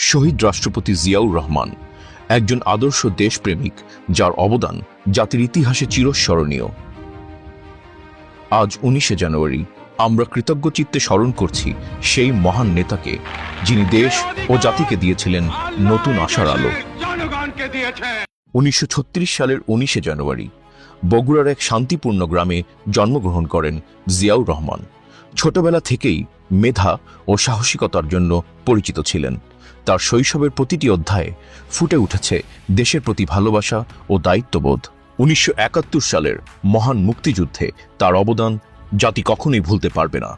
শহীদ রাষ্ট্রপতি জিয়াউর রহমান একজন আদর্শ দেশপ্রেমিক, যার অবদান জাতির ইতিহাসে চিরস্মরণীয়। আজ 19শে জানুয়ারি আমরা কৃতজ্ঞ চিত্তে স্মরণ করছি সেই মহান নেতাকে, যিনি দেশ ও জাতিকে দিয়েছিলেন নতুন আশার আলো। 1936 সালের 19শে জানুয়ারি বগুড়ার এক শান্তিপূর্ণ গ্রামে জন্মগ্রহণ করেন জিয়াউর রহমান। ছোটবেলা থেকেই মেধা ও সাহসিকতার জন্য পরিচিত ছিলেন। তার শৈশবের প্রতিটি অধ্যায়ে ফুটে উঠেছে দেশের প্রতি ভালোবাসা ও দায়িত্ববোধ। 1971 সালের মহান মুক্তিযুদ্ধে তার অবদান জাতি কখনোই ভুলতে পারবে না।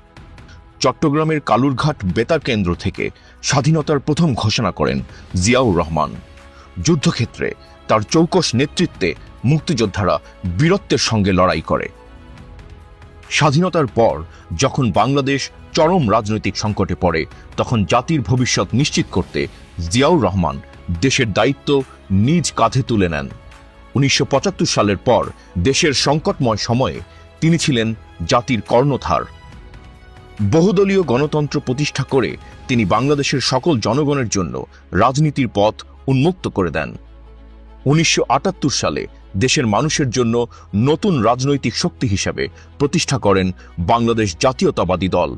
চট্টগ্রামের কালুরঘাট বেতার কেন্দ্র থেকে স্বাধীনতার প্রথম ঘোষণা করেন জিয়াউর রহমান। যুদ্ধক্ষেত্রে তার চৌকস নেতৃত্বে মুক্তিযোদ্ধারা বীরত্বের সঙ্গে লড়াই করে। স্বাধীনতার পর যখন বাংলাদেশ চরম রাজনৈতিক সংকটে পড়ে, তখন জাতির ভবিষ্যৎ নিশ্চিত করতে জিয়াউর রহমান দেশের দায়িত্ব নিজ কাঁধে তুলে নেন। 1975 সালের পর দেশের সংকটময় সময়ে তিনি ছিলেন জাতির কর্ণধার। বহুদলীয় গণতন্ত্র প্রতিষ্ঠা করে তিনি বাংলাদেশের সকল জনগণের জন্য রাজনীতির পথ উন্মুক্ত করে দেন। 1978 সালে দেশের মানুষের জন্য নতুন রাজনৈতিক শক্তি হিসেবে প্রতিষ্ঠা করেন বাংলাদেশ জাতীয়তাবাদী দল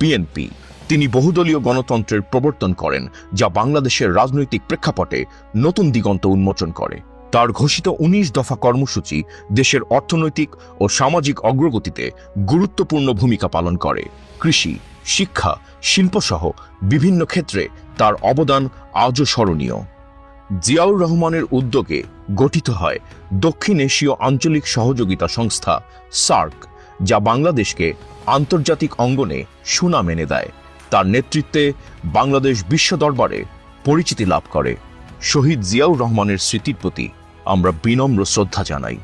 বিএনপি। তিনি বহুদলীয় গণতন্ত্রের প্রবর্তন করেন, যা বাংলাদেশের রাজনৈতিক প্রেক্ষাপটে নতুন দিগন্ত উন্মোচন করে। তার ঘোষিত 19 দফা কর্মসূচি দেশের অর্থনৈতিক ও সামাজিক অগ্রগতিতে গুরুত্বপূর্ণ ভূমিকা পালন করে। কৃষি, শিক্ষা, শিল্পসহ বিভিন্ন ক্ষেত্রে তার অবদান আজও স্মরণীয়। জিয়াউর রহমানের উদ্যোগে গঠিত হয় দক্ষিণ এশীয় আঞ্চলিক সহযোগিতা সংস্থা সার্ক, যা বাংলাদেশকে আন্তর্জাতিক অঙ্গনে সুনাম এনে দেয়। তার নেতৃত্বে বাংলাদেশ বিশ্ব দরবারে পরিচিতি লাভ করে। শহীদ জিয়াউর রহমানের স্মৃতির প্রতি আমরা বিনম্র শ্রদ্ধা জানাই।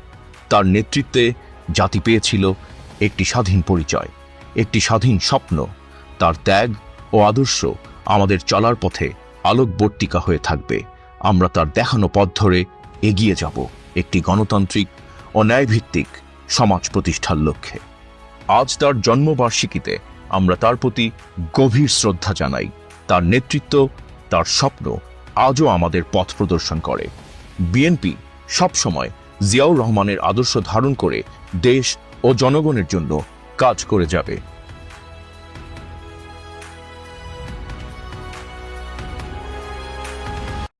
তার নেতৃত্বে জাতি পেয়েছিল একটি স্বাধীন পরিচয়, একটি স্বাধীন স্বপ্ন। তার ত্যাগ ও আদর্শ আমাদের চলার পথে আলোকবর্তিকা হয়ে থাকবে। আমরা তার দেখানো পথ ধরে এগিয়ে যাব একটি গণতান্ত্রিক ও ন্যায়ভিত্তিক সমাজ প্রতিষ্ঠার লক্ষ্যে। আজ তার জন্মবার্ষিকীতে আমরা তার প্রতি গভীর শ্রদ্ধা জানাই। তার নেতৃত্ব, তার স্বপ্ন আজও আমাদের পথ প্রদর্শন করে। বিএনপি সবসময় জিয়াউর রহমানের আদর্শ ধারণ করে দেশ ও জনগণের জন্য কাজ করে যাবে।